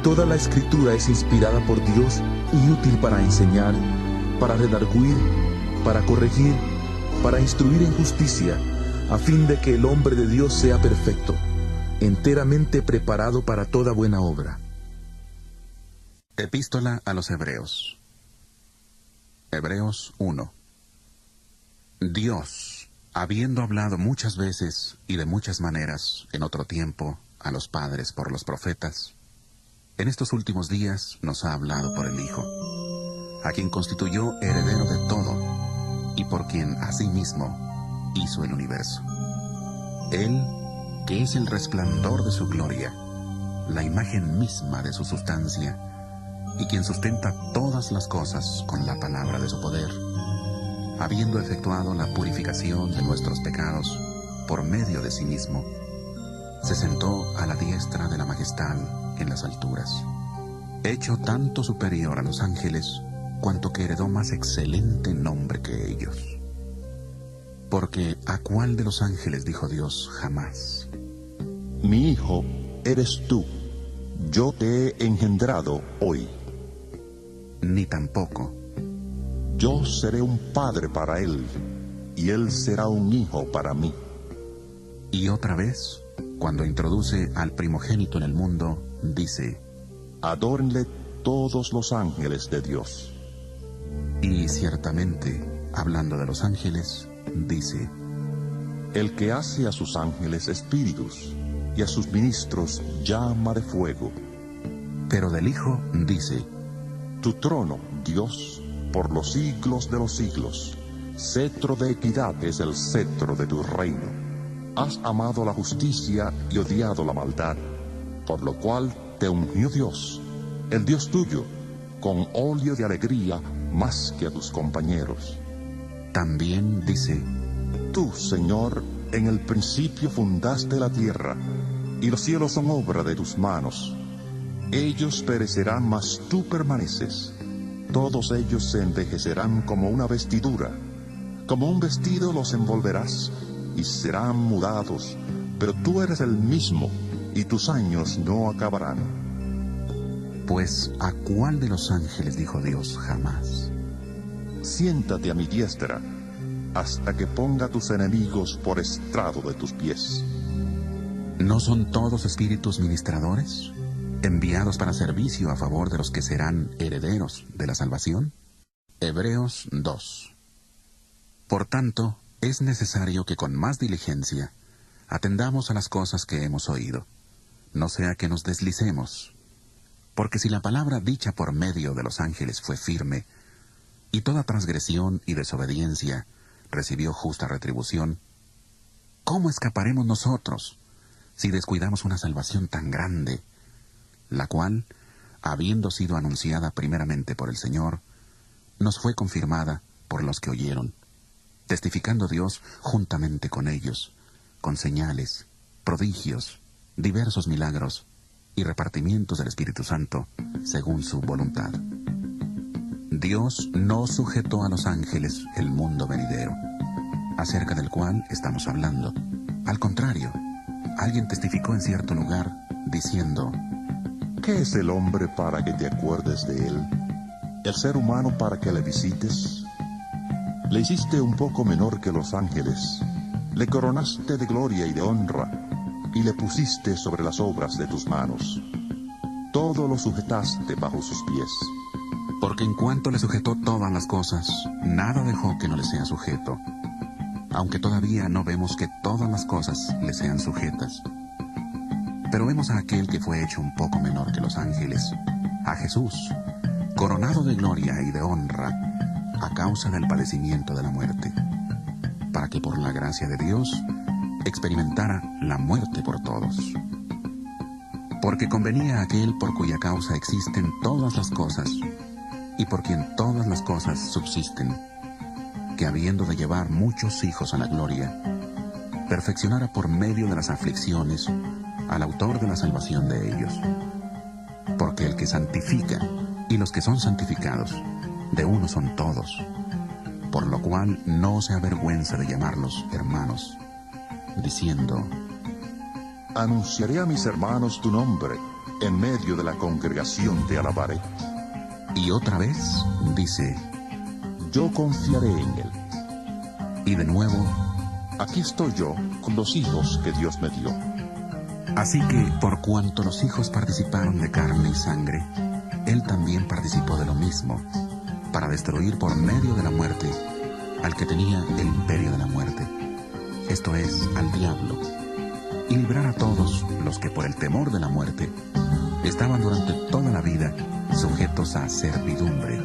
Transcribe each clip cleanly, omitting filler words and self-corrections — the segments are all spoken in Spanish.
toda la Escritura es inspirada por Dios y útil para enseñar, para redarguir, para corregir, para instruir en justicia, a fin de que el hombre de Dios sea perfecto, enteramente preparado para toda buena obra. Epístola a los Hebreos. Hebreos 1. Dios, habiendo hablado muchas veces y de muchas maneras en otro tiempo a los padres por los profetas, en estos últimos días nos ha hablado por el Hijo, a quien constituyó heredero de todo y por quien asimismo hizo el universo. Él, que es el resplandor de su gloria, la imagen misma de su sustancia, y quien sustenta todas las cosas con la palabra de su poder, habiendo efectuado la purificación de nuestros pecados por medio de sí mismo, se sentó a la diestra de la majestad en las alturas, hecho tanto superior a los ángeles, cuanto que heredó más excelente nombre que ellos. Porque ¿a cuál de los ángeles dijo Dios jamás: Mi hijo eres tú, yo te he engendrado hoy? Ni tampoco: Yo seré un padre para él, y él será un hijo para mí. Y otra vez, cuando introduce al primogénito en el mundo, dice: Adórenle todos los ángeles de Dios. Y ciertamente, hablando de los ángeles, dice: El que hace a sus ángeles espíritus, y a sus ministros llama de fuego. Pero del Hijo dice: Tu trono, Dios, por los siglos de los siglos. Cetro de equidad es el cetro de tu reino. Has amado la justicia y odiado la maldad, por lo cual te ungió Dios, el Dios tuyo, con óleo de alegría más que a tus compañeros. También dice: Tú, Señor, en el principio fundaste la tierra, y los cielos son obra de tus manos. Ellos perecerán, mas tú permaneces. Todos ellos se envejecerán como una vestidura. Como un vestido los envolverás, y serán mudados. Pero tú eres el mismo, y tus años no acabarán. Pues ¿a cuál de los ángeles dijo Dios jamás: Siéntate a mi diestra, hasta que ponga a tus enemigos por estrado de tus pies? ¿No son todos espíritus ministradores, enviados para servicio a favor de los que serán herederos de la salvación? Hebreos 2. Por tanto, es necesario que con más diligencia atendamos a las cosas que hemos oído, no sea que nos deslicemos. Porque si la palabra dicha por medio de los ángeles fue firme, y toda transgresión y desobediencia recibió justa retribución, ¿cómo escaparemos nosotros si descuidamos una salvación tan grande, la cual, habiendo sido anunciada primeramente por el Señor, nos fue confirmada por los que oyeron, testificando Dios juntamente con ellos, con señales, prodigios, diversos milagros y repartimientos del Espíritu Santo, según su voluntad? Dios no sujetó a los ángeles el mundo venidero, acerca del cual estamos hablando. Al contrario, alguien testificó en cierto lugar, diciendo: ¿Qué es el hombre para que te acuerdes de él? ¿El ser humano para que le visites? Le hiciste un poco menor que los ángeles, le coronaste de gloria y de honra, y le pusiste sobre las obras de tus manos. Todo lo sujetaste bajo sus pies. Porque en cuanto le sujetó todas las cosas, nada dejó que no le sea sujeto, aunque todavía no vemos que todas las cosas le sean sujetas. Pero vemos a aquel que fue hecho un poco menor que los ángeles, a Jesús, coronado de gloria y de honra, a causa del padecimiento de la muerte, para que por la gracia de Dios experimentara la muerte por todos. Porque convenía a aquel por cuya causa existen todas las cosas, y por quien todas las cosas subsisten, que habiendo de llevar muchos hijos a la gloria, perfeccionara por medio de las aflicciones al autor de la salvación de ellos. Porque el que santifica y los que son santificados, de uno son todos, por lo cual no se avergüenza de llamarlos hermanos, diciendo: Anunciaré a mis hermanos tu nombre, en medio de la congregación te alabaré. Y otra vez dice, Yo confiaré en él. y de nuevo, Aquí estoy yo con los hijos que Dios me dio. así que por cuanto los hijos participaron de carne y sangre, él también participó de lo mismo, para destruir por medio de la muerte al que tenía el imperio de la muerte, esto es, al diablo, y librar a todos los que por el temor de la muerte estaban durante toda la vida sujetos a servidumbre,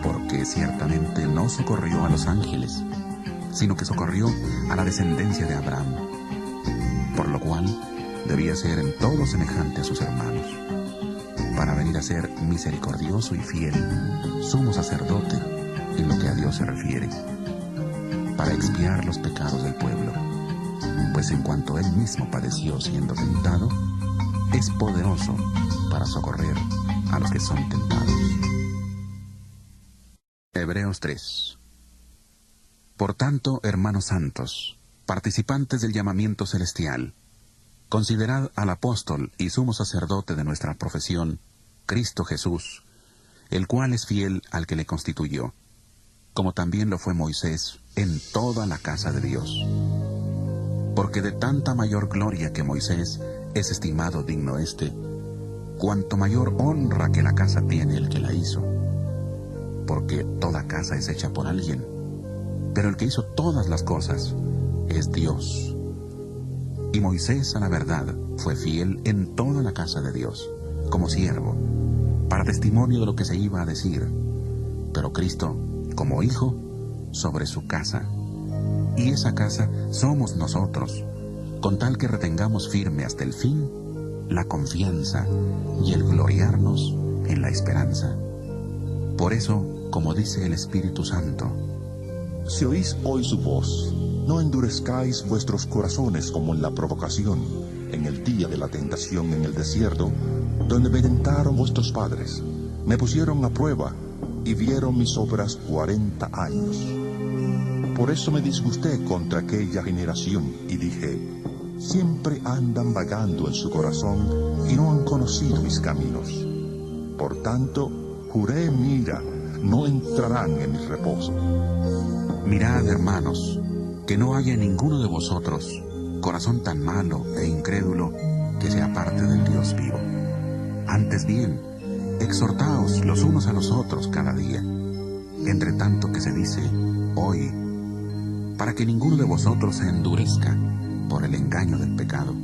porque ciertamente no socorrió a los ángeles, sino que socorrió a la descendencia de Abraham, por lo cual debía ser en todo semejante a sus hermanos, para venir a ser misericordioso y fiel, sumo sacerdote en lo que a Dios se refiere, para expiar los pecados del pueblo, pues en cuanto él mismo padeció siendo tentado, es poderoso para socorrer a los que son tentados. Hebreos 3. Por tanto, hermanos santos, participantes del llamamiento celestial, considerad al apóstol y sumo sacerdote de nuestra profesión, Cristo Jesús, el cual es fiel al que le constituyó, como también lo fue Moisés en toda la casa de Dios. Porque de tanta mayor gloria que Moisés es estimado digno éste, cuanto mayor honra que la casa tiene el que la hizo. Porque toda casa es hecha por alguien, pero el que hizo todas las cosas es Dios. Y Moisés, a la verdad, fue fiel en toda la casa de Dios, como siervo, para testimonio de lo que se iba a decir, pero Cristo, como hijo, sobre su casa. Y esa casa somos nosotros, con tal que retengamos firme hasta el fin la confianza y el gloriarnos en la esperanza. Por eso, como dice el Espíritu Santo, Si oís hoy su voz, no endurezcáis vuestros corazones como en la provocación, en el día de la tentación en el desierto, donde me tentaron vuestros padres, me pusieron a prueba y vieron mis obras 40 años. Por eso me disgusté contra aquella generación y dije, siempre andan vagando en su corazón y no han conocido mis caminos. Por tanto, juré en mi ira, no entrarán en mi reposo. mirad, hermanos, que no haya en ninguno de vosotros corazón tan malo e incrédulo que se aparte del Dios vivo. Antes bien, exhortaos los unos a los otros cada día, entre tanto que se dice hoy, para que ninguno de vosotros se endurezca por el engaño del pecado.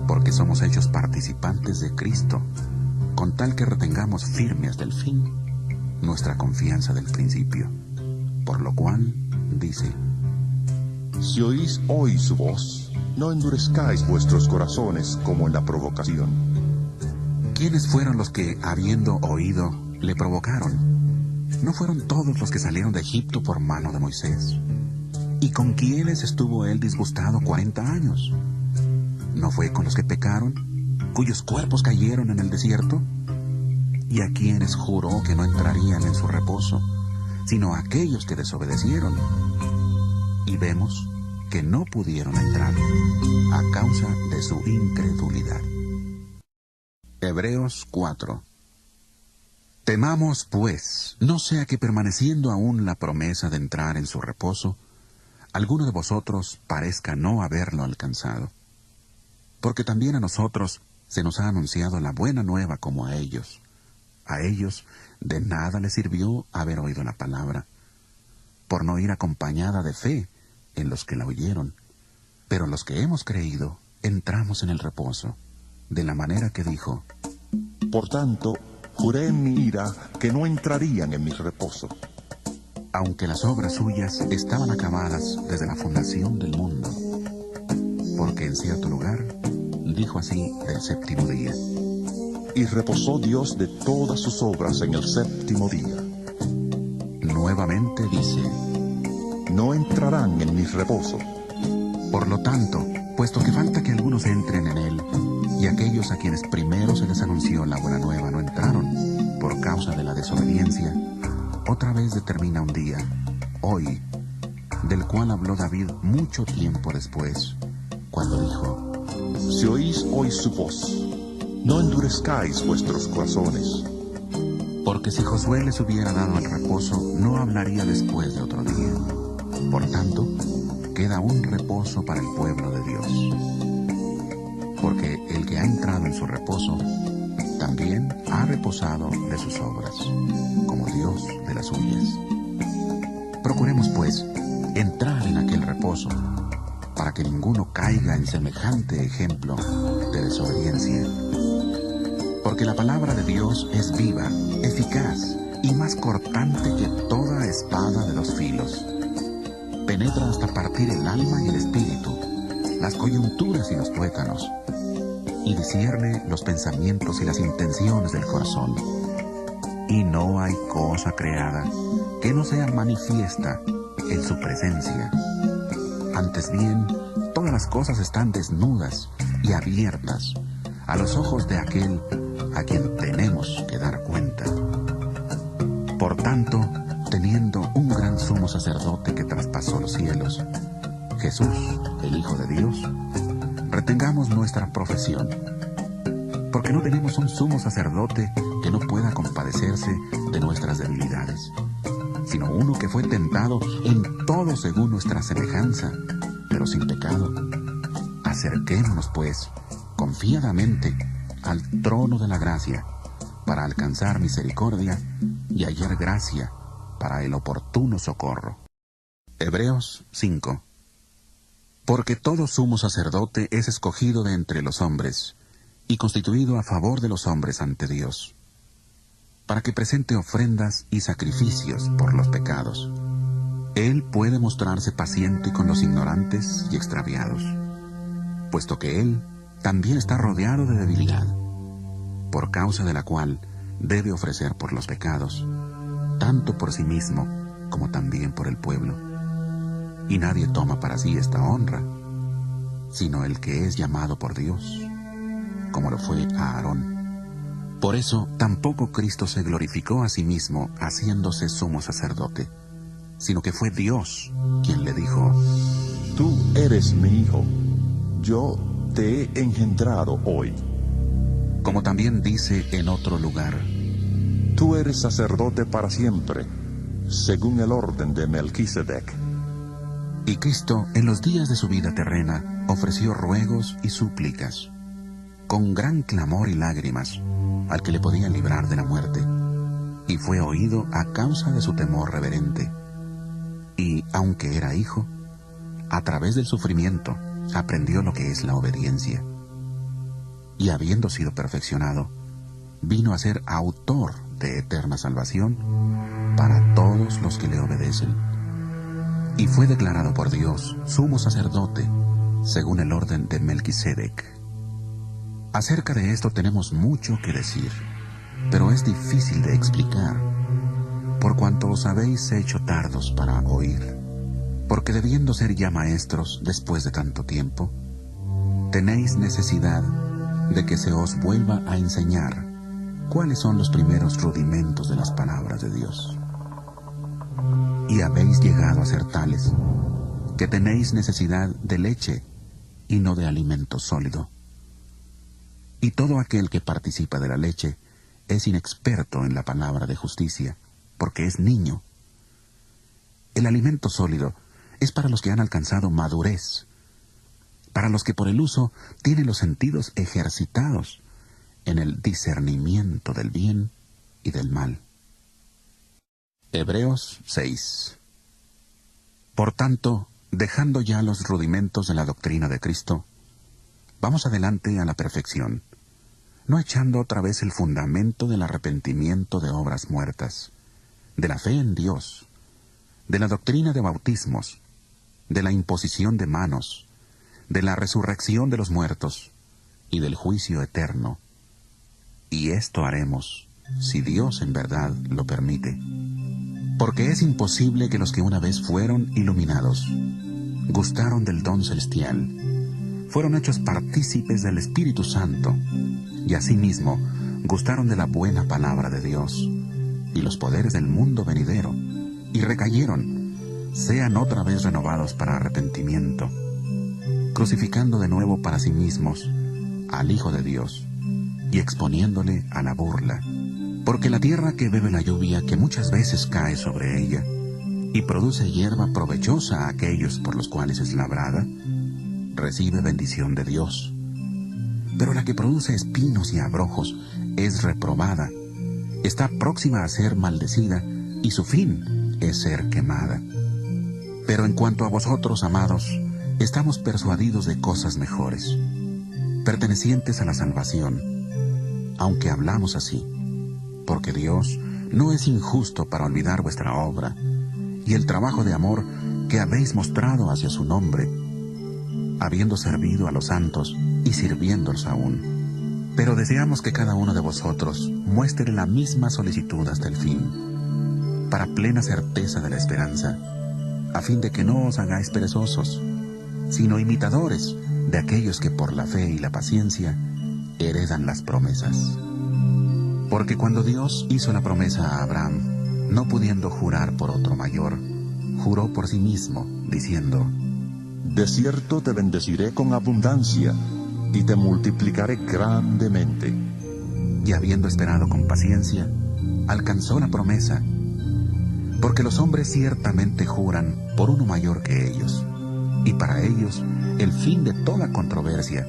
Porque somos hechos participantes de Cristo, con tal que retengamos firme hasta el fin nuestra confianza del principio. Por lo cual, dice, Si oís hoy su voz, no endurezcáis vuestros corazones como en la provocación. ¿quiénes fueron los que, habiendo oído, le provocaron? ¿No fueron todos los que salieron de Egipto por mano de Moisés? ¿Y con quiénes estuvo él disgustado 40 años? ¿No fue con los que pecaron, cuyos cuerpos cayeron en el desierto? ¿Y a quienes juró que no entrarían en su reposo, sino a aquellos que desobedecieron? Y vemos que no pudieron entrar a causa de su incredulidad. Hebreos 4. Temamos, pues, no sea que permaneciendo aún la promesa de entrar en su reposo, alguno de vosotros parezca no haberlo alcanzado. Porque también a nosotros se nos ha anunciado la buena nueva como a ellos. A ellos de nada les sirvió haber oído la palabra, por no ir acompañada de fe en los que la oyeron. Pero los que hemos creído, entramos en el reposo, de la manera que dijo, Por tanto, juré en mi ira que no entrarían en mi reposo. aunque las obras suyas estaban acabadas desde la fundación del mundo. Porque en cierto lugar dijo así del séptimo día, Y reposó Dios de todas sus obras en el séptimo día. nuevamente dice, No entrarán en mi reposo. por lo tanto, puesto que falta que algunos entren en él, y aquellos a quienes primero se les anunció la buena nueva no entraron, por causa de la desobediencia, otra vez determina un día, hoy, del cual habló David mucho tiempo después, cuando dijo, Si oís hoy su voz, no endurezcáis vuestros corazones. Porque si Josué les hubiera dado el reposo, no hablaría después de otro día. Por tanto, queda un reposo para el pueblo de Dios. Porque el que ha entrado en su reposo, también ha reposado de sus obras, como Dios de las suyas. Procuremos, pues, entrar en aquel reposo, para que ninguno caiga en semejante ejemplo de desobediencia. Porque la palabra de Dios es viva, eficaz y más cortante que toda espada de 2 filos. Penetra hasta partir el alma y el espíritu, las coyunturas y los tuétanos, y discierne los pensamientos y las intenciones del corazón. Y no hay cosa creada que no sea manifiesta en su presencia. Antes bien, todas las cosas están desnudas y abiertas a los ojos de aquel a quien tenemos que dar cuenta. Por tanto, teniendo un gran sumo sacerdote que traspasó los cielos, Jesús, el Hijo de Dios, retengamos nuestra profesión, porque no tenemos un sumo sacerdote que no pueda compadecerse de nuestras debilidades, sino uno que fue tentado en todo según nuestra semejanza, pero sin pecado. Acerquémonos, pues, confiadamente al trono de la gracia, para alcanzar misericordia y hallar gracia para el oportuno socorro. Hebreos 5. Porque todo sumo sacerdote es escogido de entre los hombres, y constituido a favor de los hombres ante Dios, para que presente ofrendas y sacrificios por los pecados. Él puede mostrarse paciente con los ignorantes y extraviados, puesto que Él también está rodeado de debilidad, por causa de la cual debe ofrecer por los pecados, tanto por sí mismo como también por el pueblo. Y nadie toma para sí esta honra, sino el que es llamado por Dios, como lo fue a Aarón. Por eso tampoco Cristo se glorificó a sí mismo haciéndose sumo sacerdote, sino que fue Dios quien le dijo: Tú eres mi hijo, yo te he engendrado hoy. Como también dice en otro lugar: Tú eres sacerdote para siempre, según el orden de Melquisedec. Y Cristo, en los días de su vida terrena, ofreció ruegos y súplicas, con gran clamor y lágrimas, al que le podía librar de la muerte, y fue oído a causa de su temor reverente. Y, aunque era hijo, a través del sufrimiento aprendió lo que es la obediencia. Y habiendo sido perfeccionado, vino a ser autor de eterna salvación para todos los que le obedecen. Y fue declarado por Dios sumo sacerdote, según el orden de Melquisedec. Acerca de esto tenemos mucho que decir, pero es difícil de explicar, por cuanto os habéis hecho tardos para oír, porque debiendo ser ya maestros después de tanto tiempo, tenéis necesidad de que se os vuelva a enseñar cuáles son los primeros rudimentos de las palabras de Dios. Y habéis llegado a ser tales, que tenéis necesidad de leche y no de alimento sólido. Y todo aquel que participa de la leche es inexperto en la palabra de justicia, porque es niño. El alimento sólido es para los que han alcanzado madurez, para los que por el uso tienen los sentidos ejercitados en el discernimiento del bien y del mal. Hebreos 6. Por tanto, dejando ya los rudimentos de la doctrina de Cristo, vamos adelante a la perfección, no echando otra vez el fundamento del arrepentimiento de obras muertas, de la fe en Dios, de la doctrina de bautismos, de la imposición de manos, de la resurrección de los muertos y del juicio eterno. Y esto haremos, si Dios en verdad lo permite. Porque es imposible que los que una vez fueron iluminados, gustaron del don celestial, fueron hechos partícipes del Espíritu Santo, y asimismo gustaron de la buena palabra de Dios y los poderes del mundo venidero, y recayeron, sean otra vez renovados para arrepentimiento, crucificando de nuevo para sí mismos al Hijo de Dios, y exponiéndole a la burla. Porque la tierra que bebe la lluvia que muchas veces cae sobre ella, y produce hierba provechosa a aquellos por los cuales es labrada, recibe bendición de Dios. Pero la que produce espinos y abrojos es reprobada, está próxima a ser maldecida, y su fin es ser quemada. Pero en cuanto a vosotros, amados, estamos persuadidos de cosas mejores, pertenecientes a la salvación, aunque hablamos así, porque Dios no es injusto para olvidar vuestra obra y el trabajo de amor que habéis mostrado hacia su nombre, habiendo servido a los santos y sirviéndolos aún. Pero deseamos que cada uno de vosotros muestre la misma solicitud hasta el fin, para plena certeza de la esperanza, a fin de que no os hagáis perezosos, sino imitadores de aquellos que por la fe y la paciencia heredan las promesas. Porque cuando Dios hizo la promesa a Abraham, no pudiendo jurar por otro mayor, juró por sí mismo, diciendo: De cierto te bendeciré con abundancia, y te multiplicaré grandemente. Y habiendo esperado con paciencia, alcanzó la promesa, porque los hombres ciertamente juran por uno mayor que ellos, y para ellos el fin de toda controversia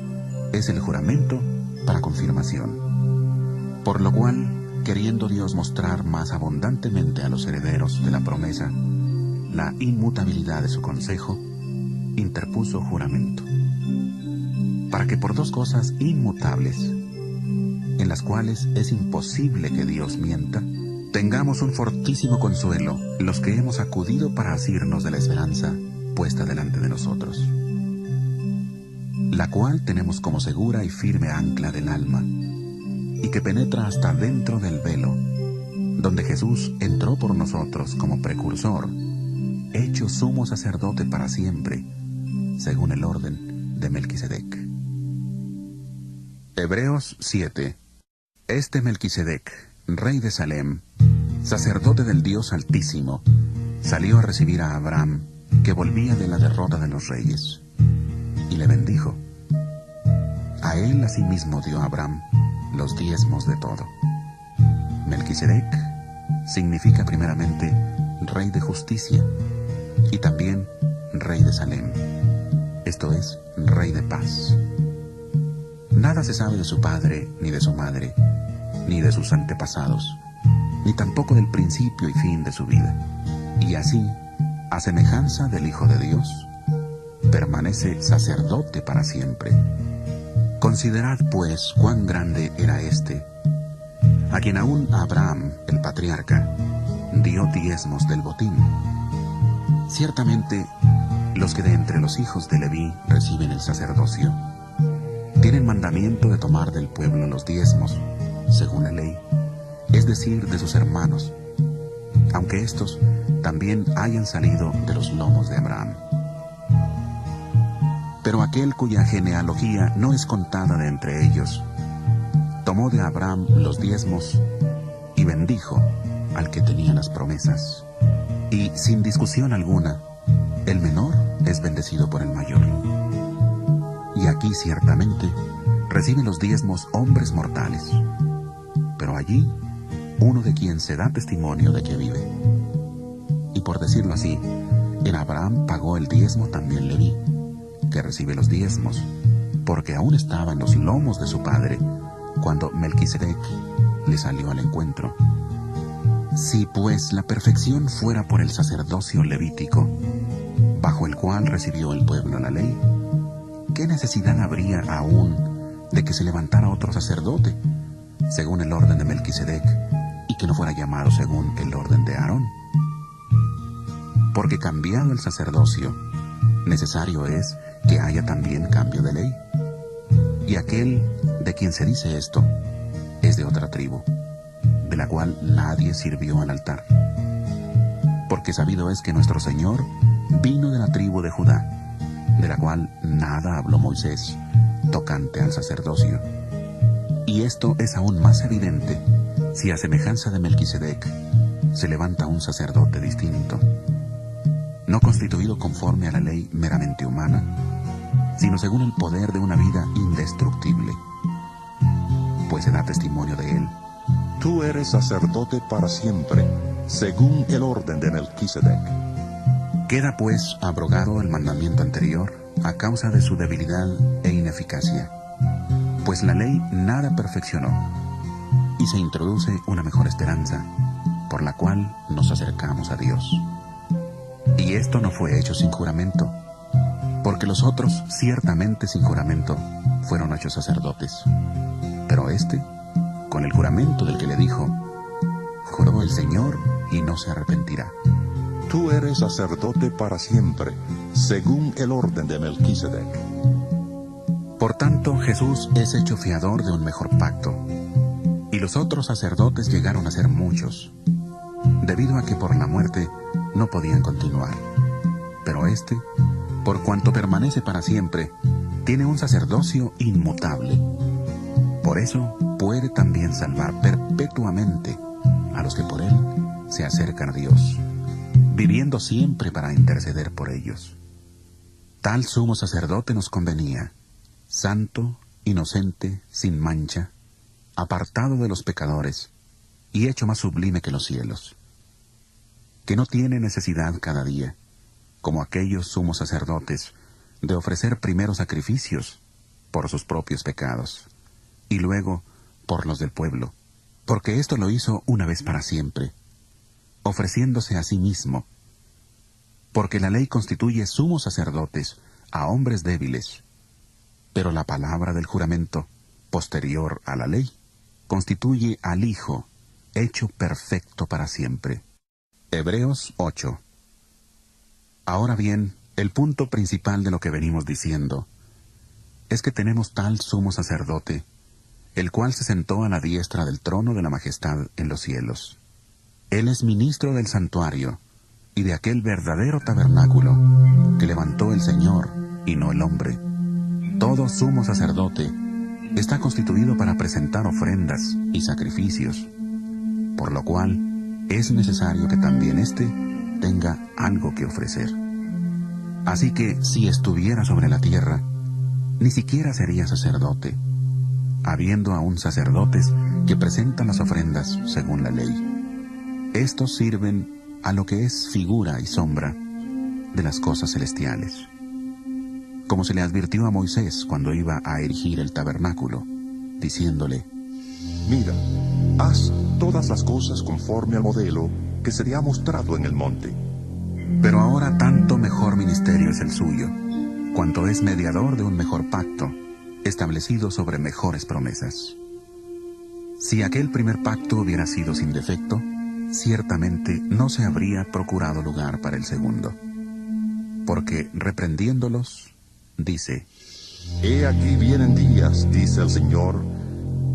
es el juramento para confirmación. Por lo cual, queriendo Dios mostrar más abundantemente a los herederos de la promesa la inmutabilidad de su consejo, interpuso juramento, para que por dos cosas inmutables, en las cuales es imposible que Dios mienta, tengamos un fortísimo consuelo los que hemos acudido para asirnos de la esperanza puesta delante de nosotros, la cual tenemos como segura y firme ancla del alma, y que penetra hasta dentro del velo, donde Jesús entró por nosotros como precursor, hecho sumo sacerdote para siempre, según el orden de Melquisedec. Hebreos 7. Este Melquisedec, rey de Salem, sacerdote del Dios Altísimo, salió a recibir a Abraham, que volvía de la derrota de los reyes, y le bendijo. A él asimismo dio Abraham los diezmos de todo. Melquisedec significa primeramente rey de justicia y también rey de Salem, esto es, rey de paz. Nada se sabe de su padre ni de su madre, ni de sus antepasados, ni tampoco del principio y fin de su vida. Y así, a semejanza del Hijo de Dios, permanece sacerdote para siempre. Considerad, pues, cuán grande era éste, a quien aún Abraham, el patriarca, dio diezmos del botín. Ciertamente, los que de entre los hijos de Leví reciben el sacerdocio, tienen mandamiento de tomar del pueblo los diezmos, según la ley, es decir, de sus hermanos, aunque éstos también hayan salido de los lomos de Abraham. Pero aquel cuya genealogía no es contada de entre ellos, tomó de Abraham los diezmos y bendijo al que tenía las promesas. Y sin discusión alguna, el menor es bendecido por el mayor. Y aquí ciertamente reciben los diezmos hombres mortales, pero allí uno de quien se da testimonio de que vive. Y por decirlo así, en Abraham pagó el diezmo también Leví, que recibe los diezmos, porque aún estaba en los lomos de su padre cuando Melquisedec le salió al encuentro. Si pues la perfección fuera por el sacerdocio levítico, bajo el cual recibió el pueblo la ley, ¿qué necesidad habría aún de que se levantara otro sacerdote, según el orden de Melquisedec, y que no fuera llamado según el orden de Aarón? Porque cambiado el sacerdocio, necesario es que haya también cambio de ley. Y aquel de quien se dice esto es de otra tribu, de la cual nadie sirvió al altar. Porque sabido es que nuestro Señor vino de la tribu de Judá, de la cual nada habló Moisés tocante al sacerdocio. Y esto es aún más evidente si a semejanza de Melquisedec se levanta un sacerdote distinto, no constituido conforme a la ley meramente humana, sino según el poder de una vida indestructible. Pues da testimonio de él. Tú eres sacerdote para siempre, según el orden de Melquisedec. Queda pues abrogado el mandamiento anterior a causa de su debilidad e ineficacia, pues la ley nada perfeccionó, y se introduce una mejor esperanza, por la cual nos acercamos a Dios. Y esto no fue hecho sin juramento, porque los otros, ciertamente sin juramento, fueron hechos sacerdotes. Pero éste, con el juramento del que le dijo, juró el Señor y no se arrepentirá. Tú eres sacerdote para siempre, según el orden de Melquisedec. Por tanto, Jesús es hecho fiador de un mejor pacto, y los otros sacerdotes llegaron a ser muchos, debido a que por la muerte no podían continuar. Pero éste, por cuanto permanece para siempre, tiene un sacerdocio inmutable. Por eso puede también salvar perpetuamente a los que por él se acercan a Dios, viviendo siempre para interceder por ellos. Tal sumo sacerdote nos convenía, santo, inocente, sin mancha, apartado de los pecadores, y hecho más sublime que los cielos, que no tiene necesidad cada día, como aquellos sumos sacerdotes, de ofrecer primero sacrificios por sus propios pecados, y luego por los del pueblo, porque esto lo hizo una vez para siempre, ofreciéndose a sí mismo, porque la ley constituye sumos sacerdotes a hombres débiles, pero la palabra del juramento, posterior a la ley, constituye al Hijo, hecho perfecto para siempre. Hebreos 8. Ahora bien, el punto principal de lo que venimos diciendo es que tenemos tal sumo sacerdote, el cual se sentó a la diestra del trono de la majestad en los cielos. Él es ministro del santuario y de aquel verdadero tabernáculo que levantó el Señor y no el hombre. Todo sumo sacerdote está constituido para presentar ofrendas y sacrificios, por lo cual es necesario que también éste tenga algo que ofrecer. Así que si estuviera sobre la tierra, ni siquiera sería sacerdote, habiendo aún sacerdotes que presentan las ofrendas según la ley. Estos sirven a lo que es figura y sombra de las cosas celestiales, como se le advirtió a Moisés cuando iba a erigir el tabernáculo, diciéndole: Mira, haz todas las cosas conforme al modelo que se te ha mostrado en el monte. Pero ahora tanto mejor ministerio es el suyo, cuanto es mediador de un mejor pacto, establecido sobre mejores promesas. Si aquel primer pacto hubiera sido sin defecto, ciertamente no se habría procurado lugar para el segundo. Porque reprendiéndolos, dice: He aquí vienen días, dice el Señor,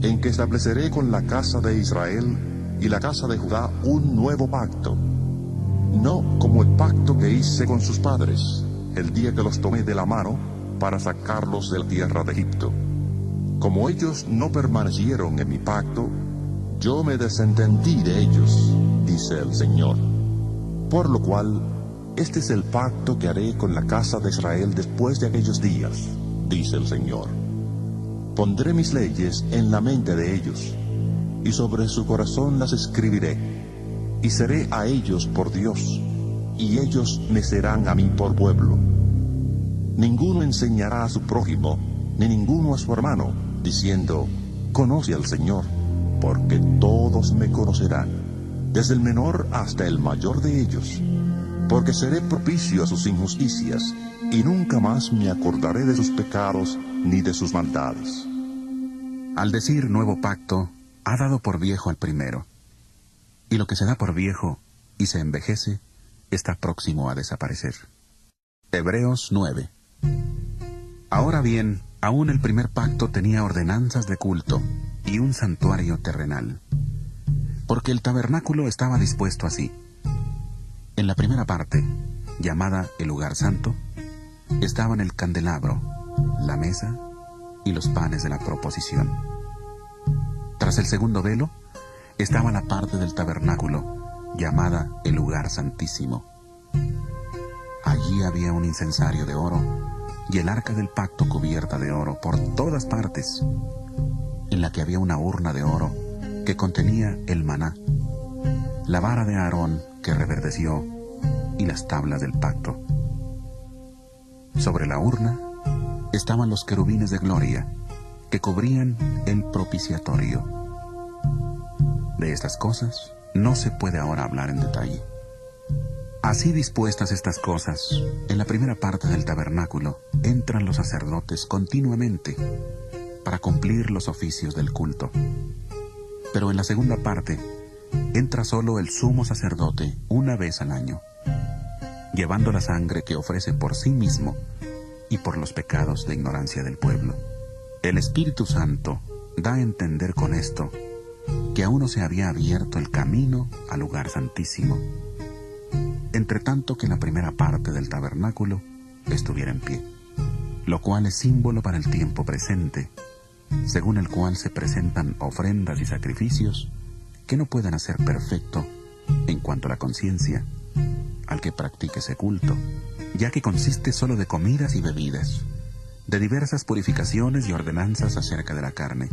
en que estableceré con la casa de Israel y la casa de Judá un nuevo pacto, no como el pacto que hice con sus padres, el día que los tomé de la mano para sacarlos de la tierra de Egipto. Como ellos no permanecieron en mi pacto, yo me desentendí de ellos, dice el Señor. Por lo cual, este es el pacto que haré con la casa de Israel después de aquellos días, dice el Señor. Pondré mis leyes en la mente de ellos, y sobre su corazón las escribiré, y seré a ellos por Dios, y ellos me serán a mí por pueblo. Ninguno enseñará a su prójimo, ni ninguno a su hermano, diciendo: conoce al Señor, porque todos me conocerán, desde el menor hasta el mayor de ellos, porque seré propicio a sus injusticias, y nunca más me acordaré de sus pecados ni de sus maldades. Al decir nuevo pacto, ha dado por viejo al primero, y lo que se da por viejo y se envejece está próximo a desaparecer. Hebreos 9. Ahora bien, aún el primer pacto tenía ordenanzas de culto y un santuario terrenal, porque el tabernáculo estaba dispuesto así. En la primera parte, llamada el lugar santo, estaban el candelabro, la mesa y los panes de la proposición. Tras el segundo velo, estaba la parte del tabernáculo, llamada el lugar santísimo. Allí había un incensario de oro, y el arca del pacto cubierta de oro por todas partes, en la que había una urna de oro que contenía el maná, la vara de Aarón que reverdeció y las tablas del pacto. Sobre la urna estaban los querubines de gloria que cubrían el propiciatorio. De estas cosas no se puede ahora hablar en detalle. Así dispuestas estas cosas, en la primera parte del tabernáculo entran los sacerdotes continuamente para cumplir los oficios del culto. Pero en la segunda parte entra solo el sumo sacerdote una vez al año, llevando la sangre que ofrece por sí mismo y por los pecados de ignorancia del pueblo. El Espíritu Santo da a entender con esto que aún no se había abierto el camino al lugar santísimo, entre tanto que la primera parte del tabernáculo estuviera en pie, lo cual es símbolo para el tiempo presente, según el cual se presentan ofrendas y sacrificios que no pueden hacer perfecto en cuanto a la conciencia al que practique ese culto, ya que consiste solo de comidas y bebidas, de diversas purificaciones y ordenanzas acerca de la carne,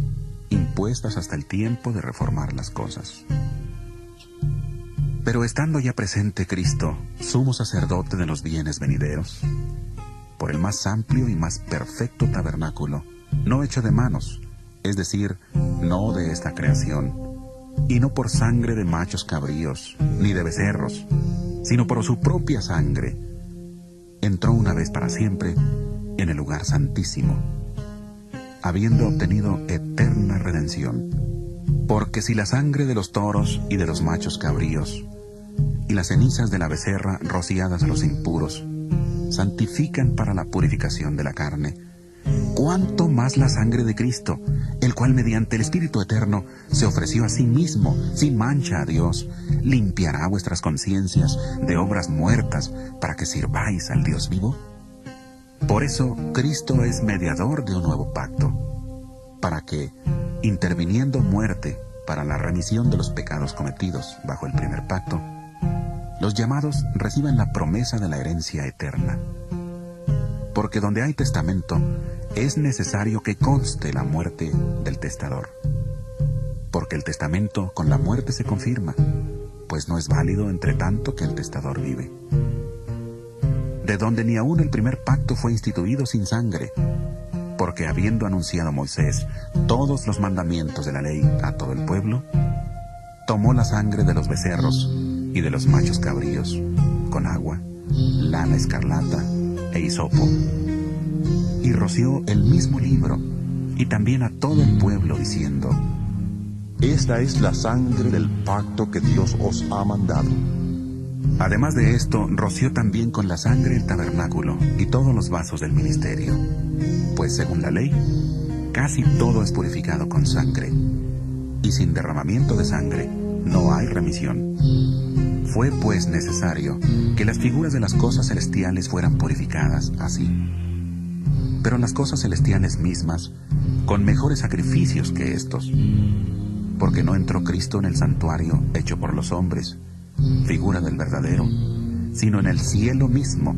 impuestas hasta el tiempo de reformar las cosas. Pero estando ya presente Cristo, sumo sacerdote de los bienes venideros, por el más amplio y más perfecto tabernáculo, no hecho de manos, es decir, no de esta creación, y no por sangre de machos cabríos, ni de becerros, sino por su propia sangre, entró una vez para siempre en el lugar santísimo, habiendo obtenido eterna redención. Porque si la sangre de los toros y de los machos cabríos, y las cenizas de la becerra rociadas a los impuros, santifican para la purificación de la carne, cuánto más la sangre de Cristo, el cual mediante el Espíritu Eterno se ofreció a sí mismo, sin mancha a Dios, limpiará vuestras conciencias de obras muertas para que sirváis al Dios vivo. Por eso Cristo es mediador de un nuevo pacto, para que, interviniendo muerte para la remisión de los pecados cometidos bajo el primer pacto, los llamados reciban la promesa de la herencia eterna. Porque donde hay testamento, es necesario que conste la muerte del testador. Porque el testamento con la muerte se confirma, pues no es válido entre tanto que el testador vive. De donde ni aún el primer pacto fue instituido sin sangre, porque habiendo anunciado Moisés todos los mandamientos de la ley a todo el pueblo, tomó la sangre de los becerros y de los machos cabríos, con agua, lana escarlata e hisopo, y roció el mismo libro, y también a todo el pueblo, diciendo: Esta es la sangre del pacto que Dios os ha mandado. Además de esto, roció también con la sangre el tabernáculo y todos los vasos del ministerio, pues según la ley, casi todo es purificado con sangre, y sin derramamiento de sangre no hay remisión. Fue pues necesario que las figuras de las cosas celestiales fueran purificadas así. Pero las cosas celestiales mismas, con mejores sacrificios que estos, porque no entró Cristo en el santuario hecho por los hombres, figura del verdadero, sino en el cielo mismo,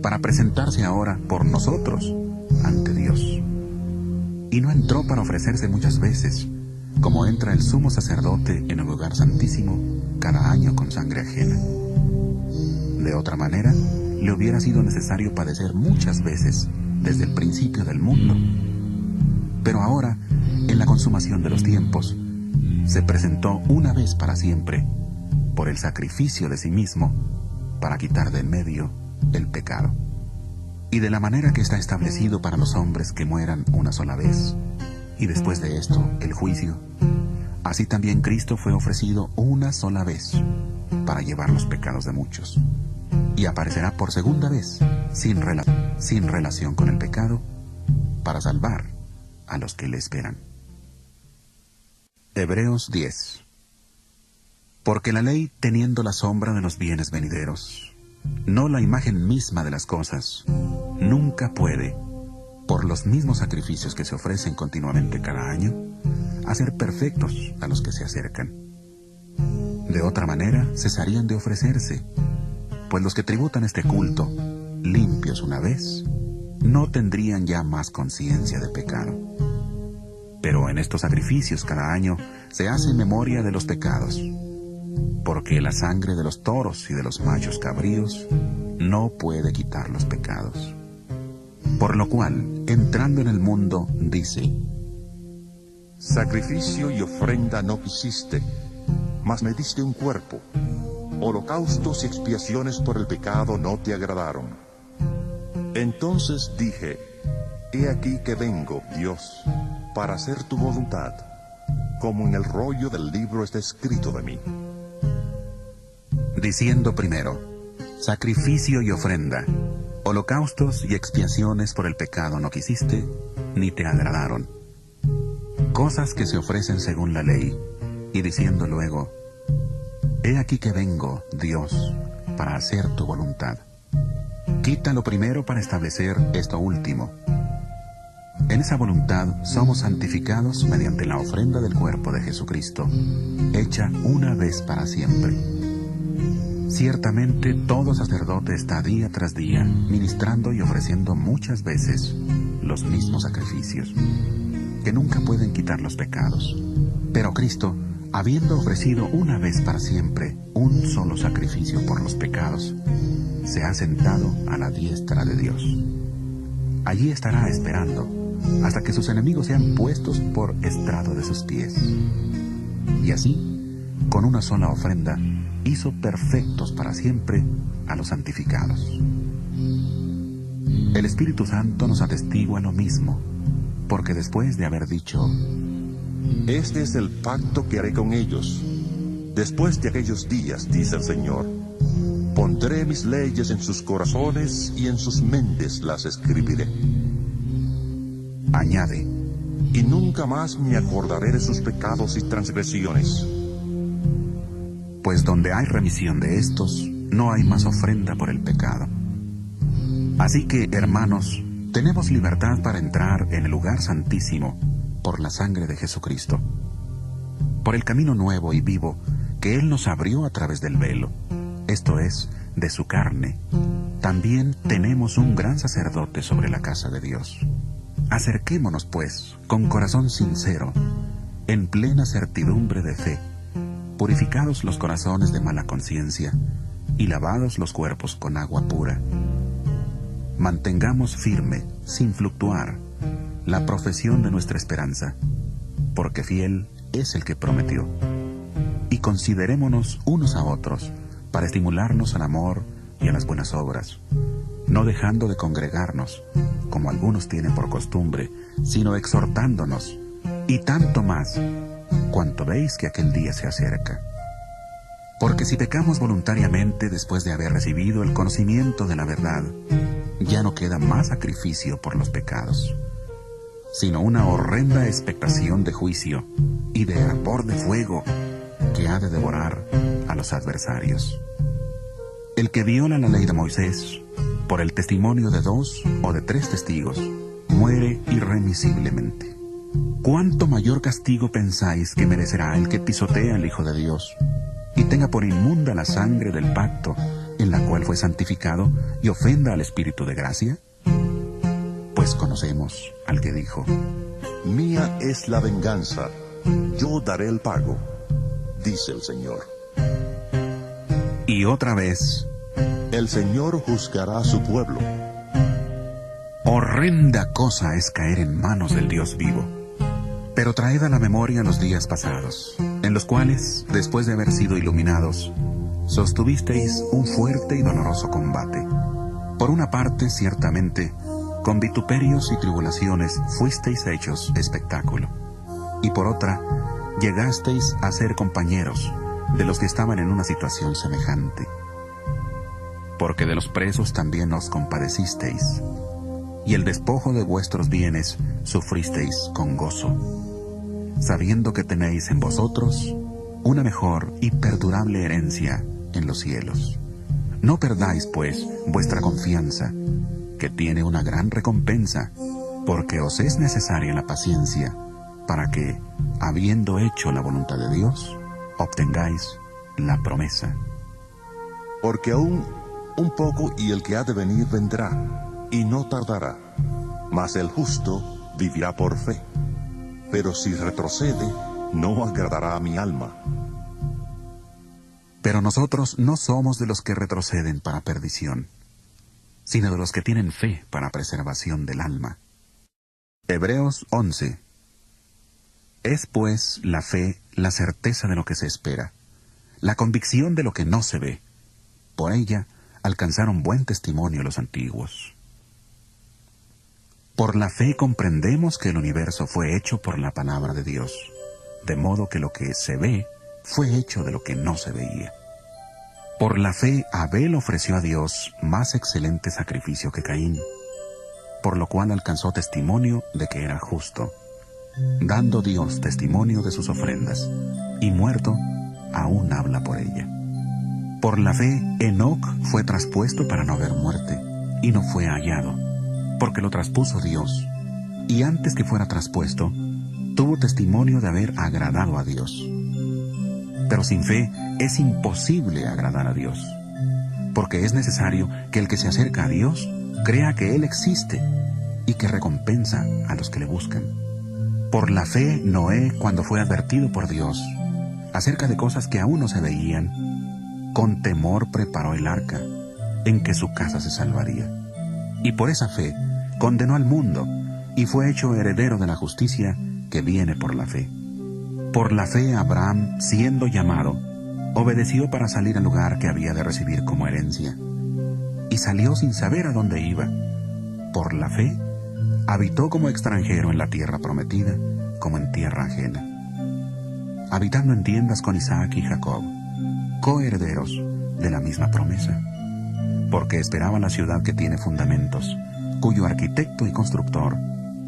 para presentarse ahora por nosotros ante Dios. Y no entró para ofrecerse muchas veces, como entra el sumo sacerdote en el lugar santísimo cada año con sangre ajena. De otra manera, le hubiera sido necesario padecer muchas veces desde el principio del mundo. Pero ahora, en la consumación de los tiempos, se presentó una vez para siempre, por el sacrificio de sí mismo, para quitar de en medio el pecado. Y de la manera que está establecido para los hombres que mueran una sola vez, y después de esto el juicio, así también Cristo fue ofrecido una sola vez para llevar los pecados de muchos, y aparecerá por segunda vez sin relación con el pecado, para salvar a los que le esperan. Hebreos 10. Porque la ley, teniendo la sombra de los bienes venideros, no la imagen misma de las cosas, nunca puede, por los mismos sacrificios que se ofrecen continuamente cada año, hacer perfectos a los que se acercan. De otra manera, cesarían de ofrecerse, pues los que tributan este culto, limpios una vez, no tendrían ya más conciencia de pecado. Pero en estos sacrificios cada año se hace memoria de los pecados, porque la sangre de los toros y de los machos cabríos no puede quitar los pecados. Por lo cual, entrando en el mundo, dice: Sacrificio y ofrenda no quisiste, mas me diste un cuerpo. Holocaustos y expiaciones por el pecado no te agradaron. Entonces dije: He aquí que vengo, Dios, para hacer tu voluntad, como en el rollo del libro está escrito de mí. Diciendo primero: sacrificio y ofrenda, holocaustos y expiaciones por el pecado no quisiste, ni te agradaron. Cosas que se ofrecen según la ley, y diciendo luego: He aquí que vengo, Dios, para hacer tu voluntad. Quita lo primero para establecer esto último. En esa voluntad somos santificados mediante la ofrenda del cuerpo de Jesucristo, hecha una vez para siempre. Ciertamente todo sacerdote está día tras día ministrando y ofreciendo muchas veces los mismos sacrificios, que nunca pueden quitar los pecados. Pero Cristo, habiendo ofrecido una vez para siempre un solo sacrificio por los pecados, se ha sentado a la diestra de Dios. Allí estará esperando hasta que sus enemigos sean puestos por estrado de sus pies. Y así, con una sola ofrenda, hizo perfectos para siempre a los santificados. El Espíritu Santo nos atestigua lo mismo, porque después de haber dicho: Este es el pacto que haré con ellos. Después de aquellos días, dice el Señor, pondré mis leyes en sus corazones y en sus mentes las escribiré. Añade: Y nunca más me acordaré de sus pecados y transgresiones. Pues donde hay remisión de estos, no hay más ofrenda por el pecado. Así que, hermanos, tenemos libertad para entrar en el lugar santísimo por la sangre de Jesucristo, por el camino nuevo y vivo que Él nos abrió a través del velo, esto es, de su carne. También tenemos un gran sacerdote sobre la casa de Dios. Acerquémonos, pues, con corazón sincero, en plena certidumbre de fe, purificados los corazones de mala conciencia y lavados los cuerpos con agua pura. Mantengamos firme, sin fluctuar, la profesión de nuestra esperanza, porque fiel es el que prometió. Y considerémonos unos a otros para estimularnos al amor y a las buenas obras, no dejando de congregarnos, como algunos tienen por costumbre, sino exhortándonos, y tanto más, cuanto veis que aquel día se acerca. Porque si pecamos voluntariamente después de haber recibido el conocimiento de la verdad, ya no queda más sacrificio por los pecados, sino una horrenda expectación de juicio y de hervor de fuego que ha de devorar a los adversarios. El que viola la ley de Moisés, por el testimonio de 2 o de 3 testigos, muere irremisiblemente. ¿Cuánto mayor castigo pensáis que merecerá el que pisotea al Hijo de Dios y tenga por inmunda la sangre del pacto en la cual fue santificado y ofenda al Espíritu de gracia? Pues conocemos al que dijo: Mía es la venganza, yo daré el pago, dice el Señor. Y otra vez: El Señor juzgará a su pueblo. Horrenda cosa es caer en manos del Dios vivo. Pero traed a la memoria los días pasados, en los cuales, después de haber sido iluminados, sostuvisteis un fuerte y doloroso combate. Por una parte, ciertamente, con vituperios y tribulaciones fuisteis hechos espectáculo, y por otra, llegasteis a ser compañeros de los que estaban en una situación semejante. Porque de los presos también os compadecisteis, y el despojo de vuestros bienes sufristeis con gozo, sabiendo que tenéis en vosotros una mejor y perdurable herencia en los cielos. No perdáis, pues, vuestra confianza, que tiene una gran recompensa, porque os es necesaria la paciencia, para que, habiendo hecho la voluntad de Dios, obtengáis la promesa. Porque aún un poco y el que ha de venir vendrá, y no tardará, mas el justo vivirá por fe. pero si retrocede, no agradará a mi alma. Pero nosotros no somos de los que retroceden para perdición, sino de los que tienen fe para preservación del alma. Hebreos 11. Es pues la fe la certeza de lo que se espera, la convicción de lo que no se ve. Por ella alcanzaron buen testimonio los antiguos. Por la fe comprendemos que el universo fue hecho por la palabra de Dios, de modo que lo que se ve fue hecho de lo que no se veía. Por la fe Abel ofreció a Dios más excelente sacrificio que Caín, por lo cual alcanzó testimonio de que era justo, dando Dios testimonio de sus ofrendas, y muerto, aún habla por ella. Por la fe Enoc fue traspuesto para no ver muerte, y no fue hallado, porque lo traspuso Dios, y antes que fuera traspuesto, tuvo testimonio de haber agradado a Dios. Pero sin fe es imposible agradar a Dios, porque es necesario que el que se acerca a Dios crea que Él existe y que recompensa a los que le buscan. Por la fe Noé, cuando fue advertido por Dios acerca de cosas que aún no se veían, con temor preparó el arca, en que su casa se salvaría. Y por esa fe condenó al mundo, y fue hecho heredero de la justicia que viene por la fe. Por la fe Abraham, siendo llamado, obedeció para salir al lugar que había de recibir como herencia, y salió sin saber a dónde iba. Por la fe habitó como extranjero en la tierra prometida, como en tierra ajena, habitando en tiendas con Isaac y Jacob, coherederos de la misma promesa, porque esperaba la ciudad que tiene fundamentos, cuyo arquitecto y constructor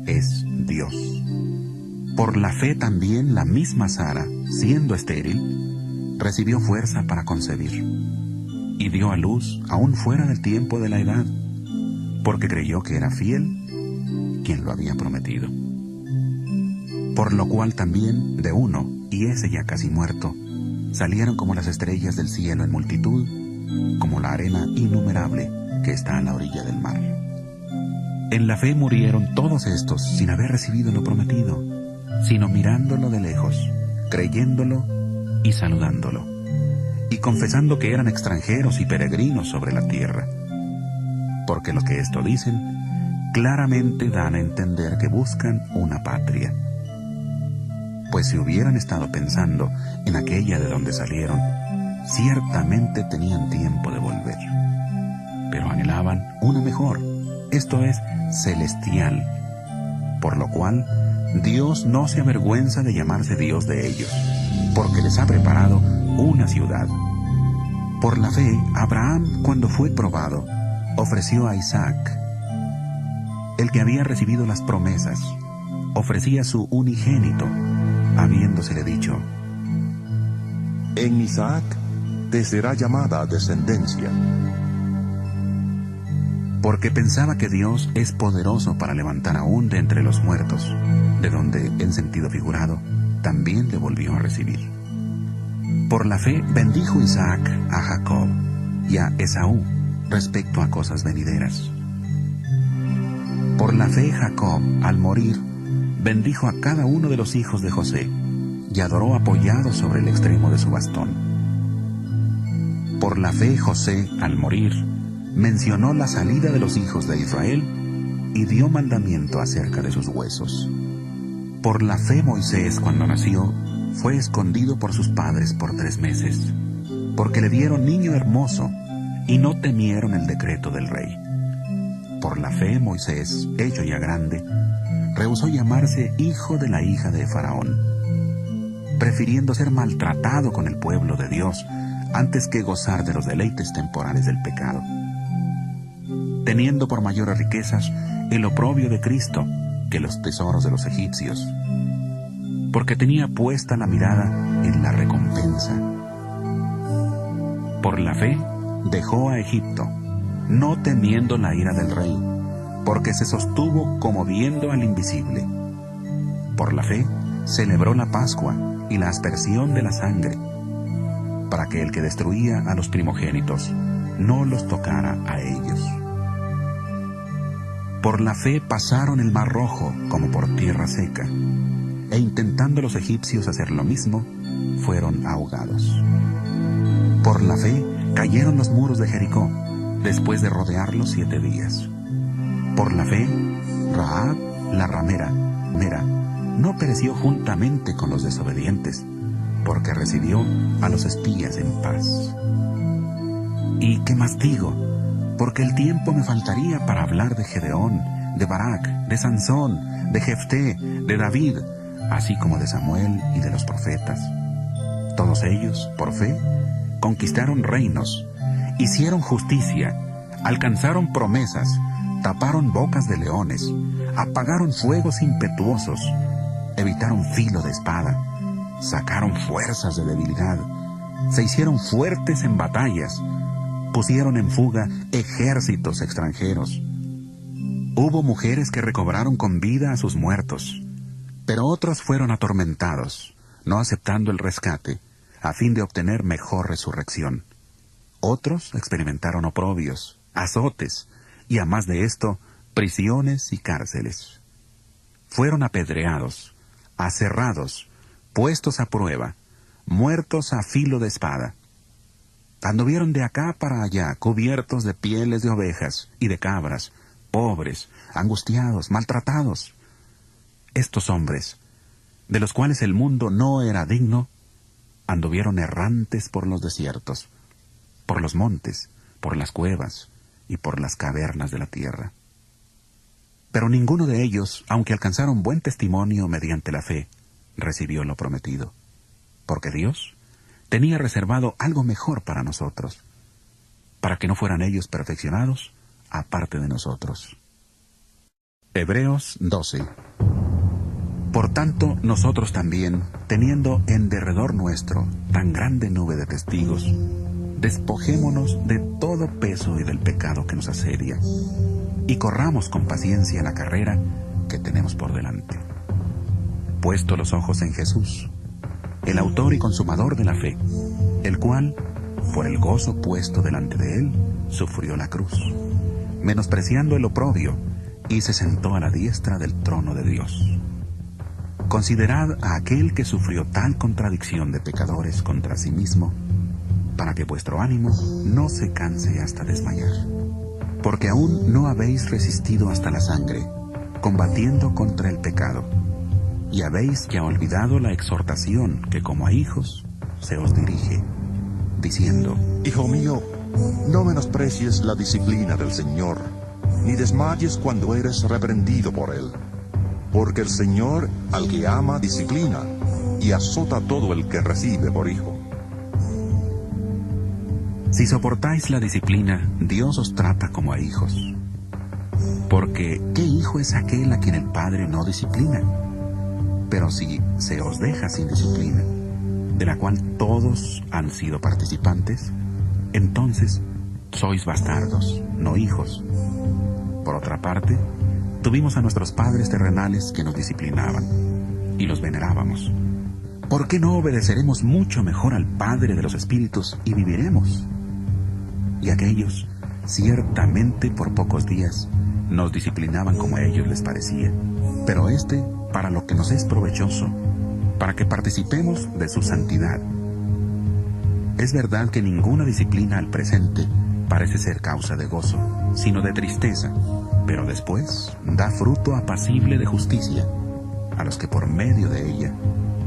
es Dios. Por la fe también la misma Sara, siendo estéril, recibió fuerza para concebir, y dio a luz aún fuera del tiempo de la edad, porque creyó que era fiel quien lo había prometido. Por lo cual también de uno, y ese ya casi muerto, salieron como las estrellas del cielo en multitud, como la arena innumerable que está a la orilla del mar. En la fe murieron todos estos sin haber recibido lo prometido, sino mirándolo de lejos, creyéndolo y saludándolo, y confesando que eran extranjeros y peregrinos sobre la tierra. Porque lo que esto dicen, claramente dan a entender que buscan una patria. Pues si hubieran estado pensando en aquella de donde salieron, ciertamente tenían tiempo de volver. Pero anhelaban una mejor, esto es, celestial, por lo cual Dios no se avergüenza de llamarse Dios de ellos, porque les ha preparado una ciudad. Por la fe, Abraham, cuando fue probado, ofreció a Isaac. El que había recibido las promesas, ofrecía su unigénito, habiéndosele dicho: En Isaac te será llamada descendencia. Porque pensaba que Dios es poderoso para levantar aún de entre los muertos, de donde, en sentido figurado, también le volvió a recibir. Por la fe bendijo Isaac a Jacob y a Esaú respecto a cosas venideras. Por la fe Jacob, al morir, bendijo a cada uno de los hijos de José y adoró apoyado sobre el extremo de su bastón. Por la fe José, al morir, mencionó la salida de los hijos de Israel y dio mandamiento acerca de sus huesos. Por la fe Moisés, cuando nació, fue escondido por sus padres por 3 meses, porque le dieron niño hermoso y no temieron el decreto del rey. Por la fe Moisés, hecho ya grande, rehusó llamarse hijo de la hija de Faraón, prefiriendo ser maltratado con el pueblo de Dios antes que gozar de los deleites temporales del pecado, teniendo por mayores riquezas el oprobio de Cristo que los tesoros de los egipcios, porque tenía puesta la mirada en la recompensa. Por la fe dejó a Egipto, no temiendo la ira del rey, porque se sostuvo como viendo al invisible. Por la fe celebró la Pascua y la aspersión de la sangre, para que el que destruía a los primogénitos no los tocara a ellos. Por la fe pasaron el mar Rojo como por tierra seca, e intentando los egipcios hacer lo mismo, fueron ahogados. Por la fe cayeron los muros de Jericó, después de rodearlos 7 días. Por la fe, Rahab, la ramera, no pereció juntamente con los desobedientes, porque recibió a los espías en paz. ¿Y qué más digo? Porque el tiempo me faltaría para hablar de Gedeón, de Barak, de Sansón, de Jefté, de David, así como de Samuel y de los profetas. Todos ellos, por fe, conquistaron reinos, hicieron justicia, alcanzaron promesas, taparon bocas de leones, apagaron fuegos impetuosos, evitaron filo de espada, sacaron fuerzas de debilidad, se hicieron fuertes en batallas, pusieron en fuga ejércitos extranjeros. Hubo mujeres que recobraron con vida a sus muertos, pero otros fueron atormentados, no aceptando el rescate, a fin de obtener mejor resurrección. Otros experimentaron oprobios, azotes, y a más de esto, prisiones y cárceles. Fueron apedreados, aserrados, puestos a prueba, muertos a filo de espada. Anduvieron de acá para allá, cubiertos de pieles de ovejas y de cabras, pobres, angustiados, maltratados. Estos hombres, de los cuales el mundo no era digno, anduvieron errantes por los desiertos, por los montes, por las cuevas y por las cavernas de la tierra. Pero ninguno de ellos, aunque alcanzaron buen testimonio mediante la fe, recibió lo prometido, porque Dios tenía reservado algo mejor para nosotros, para que no fueran ellos perfeccionados aparte de nosotros. Hebreos 12. Por tanto, nosotros también, teniendo en derredor nuestro tan grande nube de testigos, despojémonos de todo peso y del pecado que nos asedia, y corramos con paciencia la carrera que tenemos por delante. Puesto los ojos en Jesús, el autor y consumador de la fe, el cual, por el gozo puesto delante de él, sufrió la cruz, menospreciando el oprobio, y se sentó a la diestra del trono de Dios. Considerad a aquel que sufrió tal contradicción de pecadores contra sí mismo, para que vuestro ánimo no se canse hasta desmayar. Porque aún no habéis resistido hasta la sangre, combatiendo contra el pecado, y habéis ya olvidado la exhortación que como a hijos se os dirige, diciendo: Hijo mío, no menosprecies la disciplina del Señor, ni desmayes cuando eres reprendido por Él. Porque el Señor al que ama disciplina, y azota a todo el que recibe por hijo. Si soportáis la disciplina, Dios os trata como a hijos. Porque, ¿qué hijo es aquel a quien el Padre no disciplina? Pero si se os deja sin disciplina, de la cual todos han sido participantes, entonces sois bastardos, no hijos. Por otra parte, tuvimos a nuestros padres terrenales que nos disciplinaban, y los venerábamos. ¿Por qué no obedeceremos mucho mejor al Padre de los Espíritus y viviremos? Y aquellos, ciertamente por pocos días, nos disciplinaban como a ellos les parecía, pero para lo que nos es provechoso, para que participemos de su santidad. Es verdad que ninguna disciplina al presente parece ser causa de gozo, sino de tristeza, pero después da fruto apacible de justicia a los que por medio de ella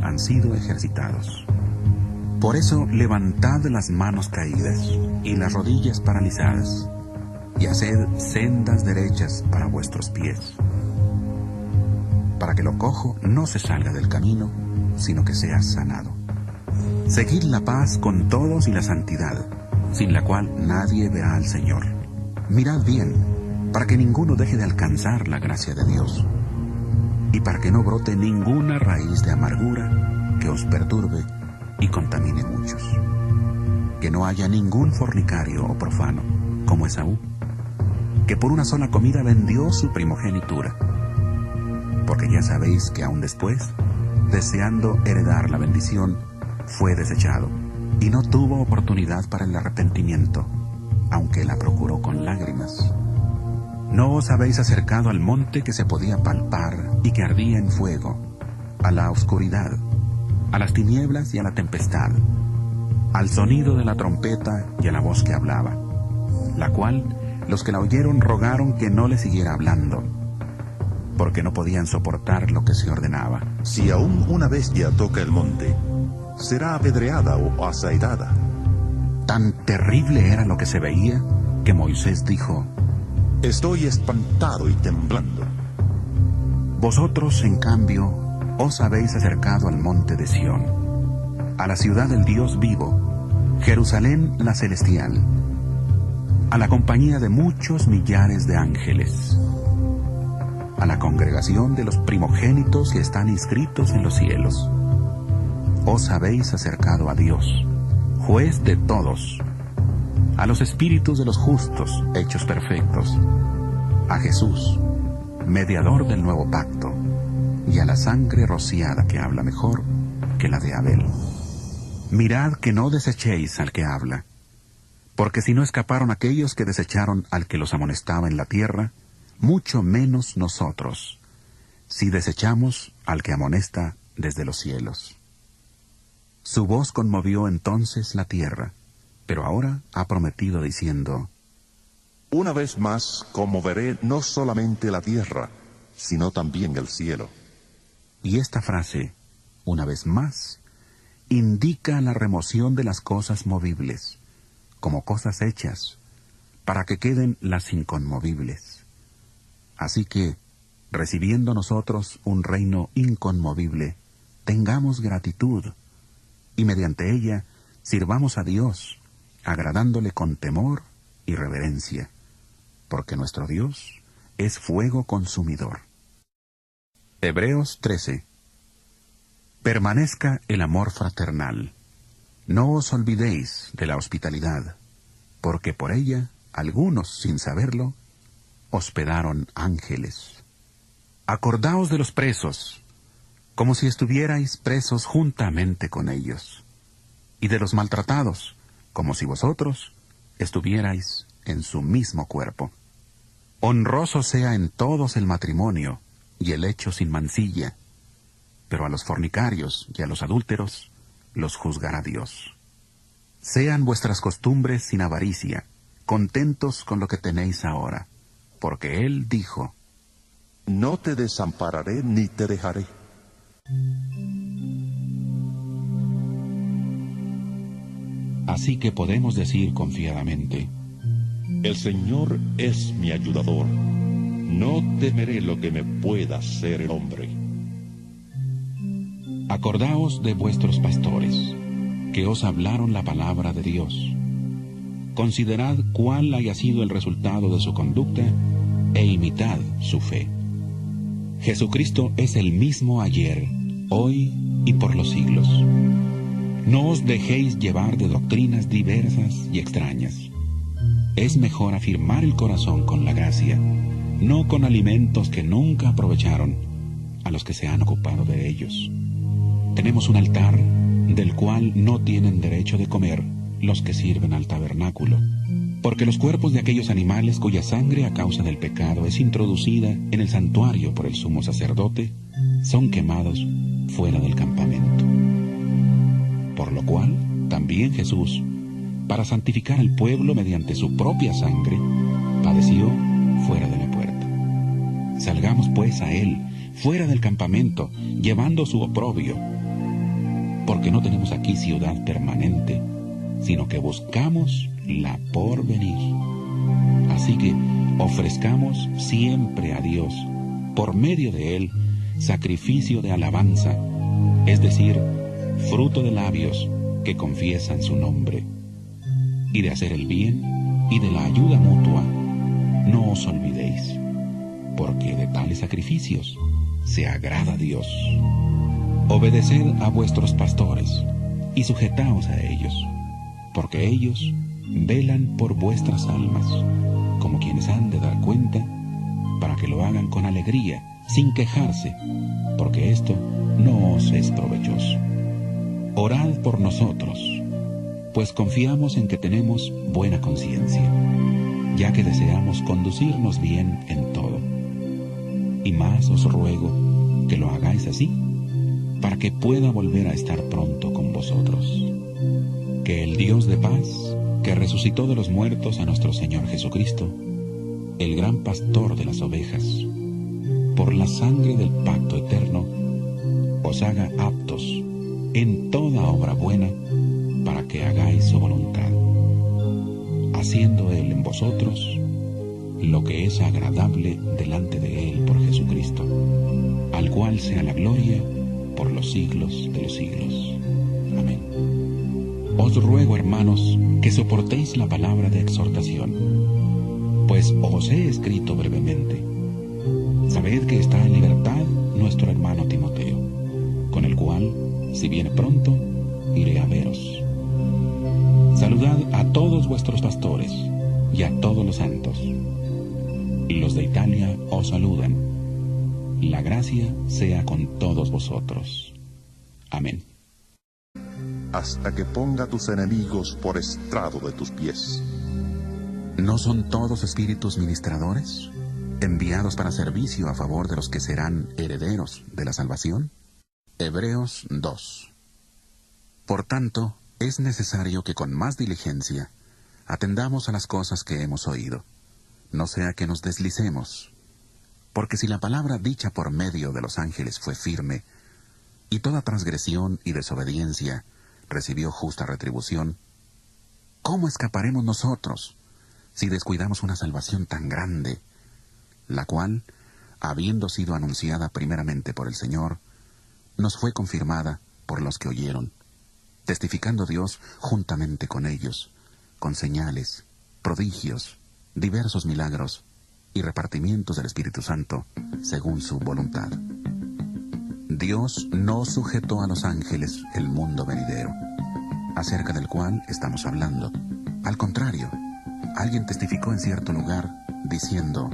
han sido ejercitados. Por eso levantad las manos caídas y las rodillas paralizadas, y haced sendas derechas para vuestros pies, para que lo cojo no se salga del camino, sino que sea sanado. Seguid la paz con todos y la santidad, sin la cual nadie verá al Señor. Mirad bien, para que ninguno deje de alcanzar la gracia de Dios, y para que no brote ninguna raíz de amargura que os perturbe y contamine muchos. Que no haya ningún fornicario o profano, como Esaú, que por una sola comida vendió su primogenitura. Porque ya sabéis que aún después, deseando heredar la bendición, fue desechado, y no tuvo oportunidad para el arrepentimiento, aunque la procuró con lágrimas. ¿No os habéis acercado al monte que se podía palpar y que ardía en fuego, a la oscuridad, a las tinieblas y a la tempestad, al sonido de la trompeta y a la voz que hablaba, la cual los que la oyeron rogaron que no le siguiera hablando, porque no podían soportar lo que se ordenaba. Si aún una bestia toca el monte, será apedreada o asaetada. Tan terrible era lo que se veía que Moisés dijo: Estoy espantado y temblando. Vosotros, en cambio, os habéis acercado al monte de Sión, a la ciudad del Dios vivo, Jerusalén la celestial, a la compañía de muchos millares de ángeles, a la congregación de los primogénitos que están inscritos en los cielos. Os habéis acercado a Dios, juez de todos, a los espíritus de los justos hechos perfectos, a Jesús, mediador del nuevo pacto, y a la sangre rociada que habla mejor que la de Abel. Mirad que no desechéis al que habla, porque si no escaparon aquellos que desecharon al que los amonestaba en la tierra, mucho menos nosotros, si desechamos al que amonesta desde los cielos. Su voz conmovió entonces la tierra, pero ahora ha prometido diciendo: Una vez más conmoveré no solamente la tierra, sino también el cielo. Y esta frase, una vez más, indica la remoción de las cosas movibles, como cosas hechas, para que queden las inconmovibles. Así que, recibiendo nosotros un reino inconmovible, tengamos gratitud, y mediante ella sirvamos a Dios, agradándole con temor y reverencia, porque nuestro Dios es fuego consumidor. Hebreos 13. Permanezca el amor fraternal. No os olvidéis de la hospitalidad, porque por ella algunos, sin saberlo, hospedaron ángeles. Acordaos de los presos, como si estuvierais presos juntamente con ellos, y de los maltratados, como si vosotros estuvierais en su mismo cuerpo. Honroso sea en todos el matrimonio y el hecho sin mancilla, pero a los fornicarios y a los adúlteros los juzgará Dios. Sean vuestras costumbres sin avaricia, contentos con lo que tenéis ahora, porque Él dijo: No te desampararé ni te dejaré. Así que podemos decir confiadamente: El Señor es mi ayudador. No temeré lo que me pueda hacer el hombre. Acordaos de vuestros pastores, que os hablaron la palabra de Dios. Considerad cuál haya sido el resultado de su conducta, e imitad su fe. Jesucristo es el mismo ayer, hoy y por los siglos. No os dejéis llevar de doctrinas diversas y extrañas. Es mejor afirmar el corazón con la gracia, no con alimentos que nunca aprovecharon a los que se han ocupado de ellos. Tenemos un altar del cual no tienen derecho de comer los que sirven al tabernáculo, porque los cuerpos de aquellos animales cuya sangre a causa del pecado es introducida en el santuario por el sumo sacerdote, son quemados fuera del campamento. Por lo cual, también Jesús, para santificar al pueblo mediante su propia sangre, padeció fuera de la puerta. Salgamos pues a Él, fuera del campamento, llevando su oprobio, porque no tenemos aquí ciudad permanente, sino que buscamos la por venir. Así que ofrezcamos siempre a Dios, por medio de Él, sacrificio de alabanza, es decir, fruto de labios que confiesan su nombre. Y de hacer el bien y de la ayuda mutua, no os olvidéis, porque de tales sacrificios se agrada a Dios. Obedeced a vuestros pastores y sujetaos a ellos, porque ellos velan por vuestras almas, como quienes han de dar cuenta, para que lo hagan con alegría, sin quejarse, porque esto no os es provechoso. Orad por nosotros, pues confiamos en que tenemos buena conciencia, ya que deseamos conducirnos bien en todo. Y más os ruego que lo hagáis así, para que pueda volver a estar pronto con vosotros. Que el Dios de paz, que resucitó de los muertos a nuestro Señor Jesucristo, el gran pastor de las ovejas, por la sangre del pacto eterno, os haga aptos en toda obra buena, para que hagáis su voluntad, haciendo Él en vosotros lo que es agradable delante de Él por Jesucristo, al cual sea la gloria por los siglos de los siglos. Amén. Os ruego, hermanos, que soportéis la palabra de exhortación, pues os he escrito brevemente. Sabed que está en libertad nuestro hermano Timoteo, con el cual, si viene pronto, iré a veros. Saludad a todos vuestros pastores y a todos los santos. Los de Italia os saludan. La gracia sea con todos vosotros. Amén. Hasta que ponga tus enemigos por estrado de tus pies. ¿No son todos espíritus ministradores, enviados para servicio a favor de los que serán herederos de la salvación? Hebreos 2. Por tanto, es necesario que con más diligencia atendamos a las cosas que hemos oído, no sea que nos deslicemos. Porque si la palabra dicha por medio de los ángeles fue firme, y toda transgresión y desobediencia recibió justa retribución, ¿cómo escaparemos nosotros si descuidamos una salvación tan grande, la cual, habiendo sido anunciada primeramente por el Señor, nos fue confirmada por los que oyeron, testificando Dios juntamente con ellos, con señales, prodigios, diversos milagros y repartimientos del Espíritu Santo, según su voluntad. Dios no sujetó a los ángeles el mundo venidero, acerca del cual estamos hablando. Al contrario, alguien testificó en cierto lugar, diciendo: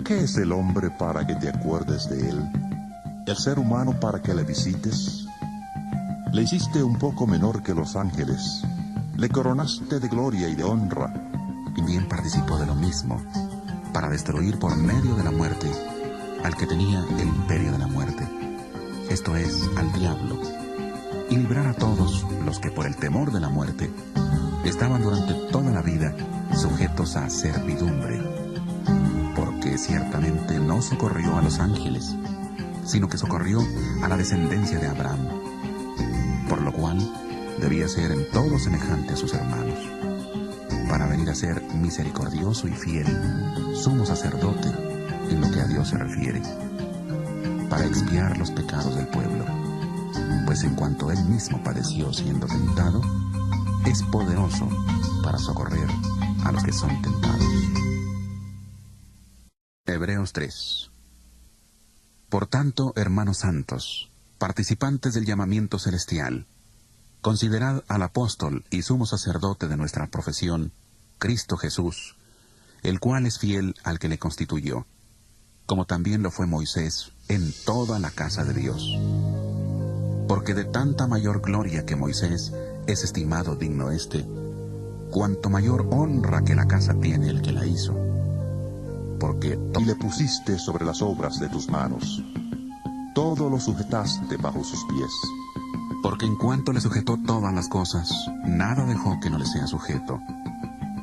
¿Qué es el hombre para que te acuerdes de él? ¿El ser humano para que le visites? Le hiciste un poco menor que los ángeles, le coronaste de gloria y de honra. Y bien participó de lo mismo, para destruir por medio de la muerte al que tenía el imperio de la muerte, esto es, al diablo, y librar a todos los que por el temor de la muerte estaban durante toda la vida sujetos a servidumbre, porque ciertamente no socorrió a los ángeles, sino que socorrió a la descendencia de Abraham, por lo cual debía ser en todo semejante a sus hermanos, para venir a ser misericordioso y fiel, sumo sacerdote en lo que a Dios se refiere, para expiar los pecados del pueblo, pues en cuanto él mismo padeció siendo tentado, es poderoso para socorrer a los que son tentados. Hebreos 3. Por tanto, hermanos santos, participantes del llamamiento celestial, considerad al apóstol y sumo sacerdote de nuestra profesión, Cristo Jesús, el cual es fiel al que le constituyó, como también lo fue Moisés en toda la casa de Dios. Porque de tanta mayor gloria que Moisés es estimado digno éste, cuanto mayor honra que la casa tiene el que la hizo. Porque Y le pusiste sobre las obras de tus manos. Todo lo sujetaste bajo sus pies. Porque en cuanto le sujetó todas las cosas, nada dejó que no le sea sujeto,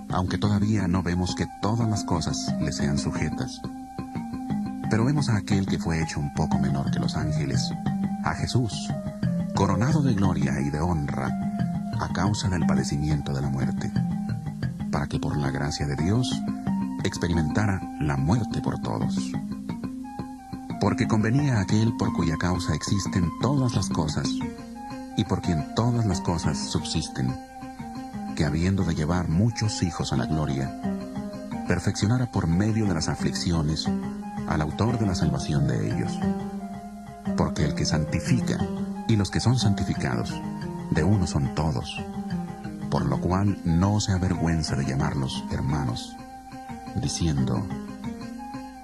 aunque todavía no vemos que todas las cosas le sean sujetas. Pero vemos a aquel que fue hecho un poco menor que los ángeles, a Jesús, coronado de gloria y de honra, a causa del padecimiento de la muerte, para que por la gracia de Dios experimentara la muerte por todos. Porque convenía a aquel por cuya causa existen todas las cosas, y por quien todas las cosas subsisten, que habiendo de llevar muchos hijos a la gloria, perfeccionara por medio de las aflicciones al autor de la salvación de ellos. Porque el que santifica y los que son santificados, de uno son todos, por lo cual no se avergüenza de llamarlos hermanos, diciendo: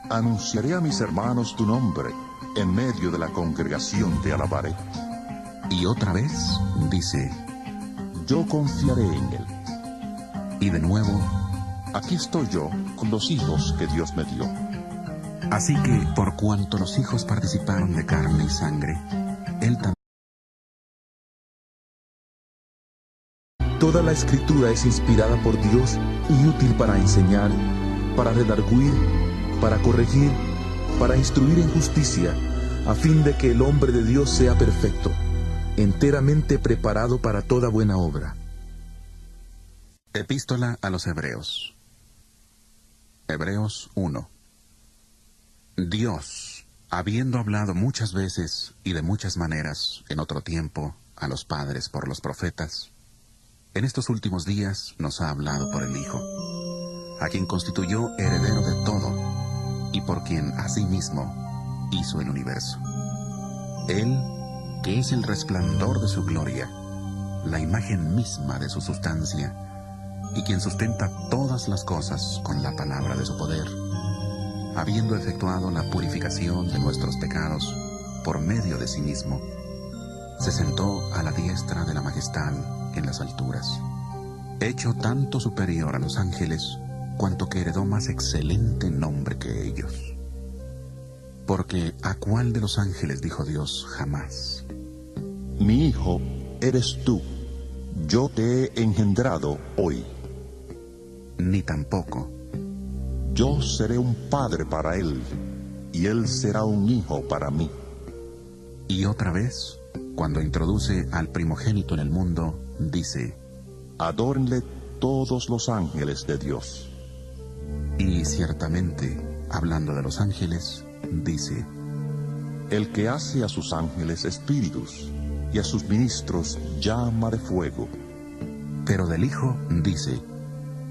Anunciaré a mis hermanos tu nombre, en medio de la congregación te alabaré. Y otra vez dice: Yo confiaré en él. Y de nuevo: Aquí estoy yo con los hijos que Dios me dio. Así que, por cuanto los hijos participaron de carne y sangre, él también Toda la Escritura es inspirada por Dios y útil para enseñar, para redarguir, para corregir, para instruir en justicia, a fin de que el hombre de Dios sea perfecto, enteramente preparado para toda buena obra. Epístola a los Hebreos. Hebreos 1. Dios, habiendo hablado muchas veces y de muchas maneras en otro tiempo a los padres por los profetas, en estos últimos días nos ha hablado por el Hijo, a quien constituyó heredero de todo y por quien asimismo hizo el universo. Él, que es el resplandor de su gloria, la imagen misma de su sustancia, y quien sustenta todas las cosas con la palabra de su poder, habiendo efectuado la purificación de nuestros pecados por medio de sí mismo, se sentó a la diestra de la majestad en las alturas, hecho tanto superior a los ángeles, cuanto que heredó más excelente nombre que ellos. Porque ¿a cuál de los ángeles dijo Dios jamás: Mi hijo eres tú, yo te he engendrado hoy? Ni tampoco: Yo seré un padre para él, y él será un hijo para mí. Y otra vez, cuando introduce al primogénito en el mundo, dice: Adórenle todos los ángeles de Dios. Y ciertamente, hablando de los ángeles, dice: El que hace a sus ángeles espíritus, y a sus ministros llama de fuego. Pero del Hijo dice: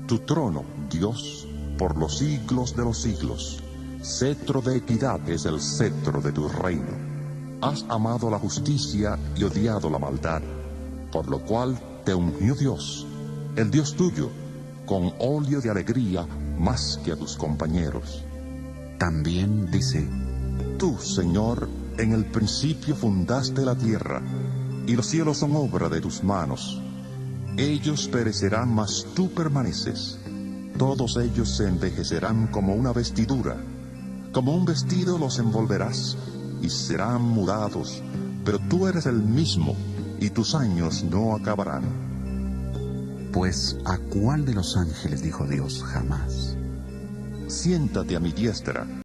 Tu trono, Dios, por los siglos de los siglos. Cetro de equidad es el cetro de tu reino. Has amado la justicia y odiado la maldad, por lo cual te ungió Dios, el Dios tuyo, con óleo de alegría más que a tus compañeros. También dice: Tú, Señor, en el principio fundaste la tierra, y los cielos son obra de tus manos. Ellos perecerán, mas tú permaneces. Todos ellos se envejecerán como una vestidura. Como un vestido los envolverás, y serán mudados. Pero tú eres el mismo, y tus años no acabarán. Pues ¿a cuál de los ángeles dijo Dios jamás? Siéntate a mi diestra,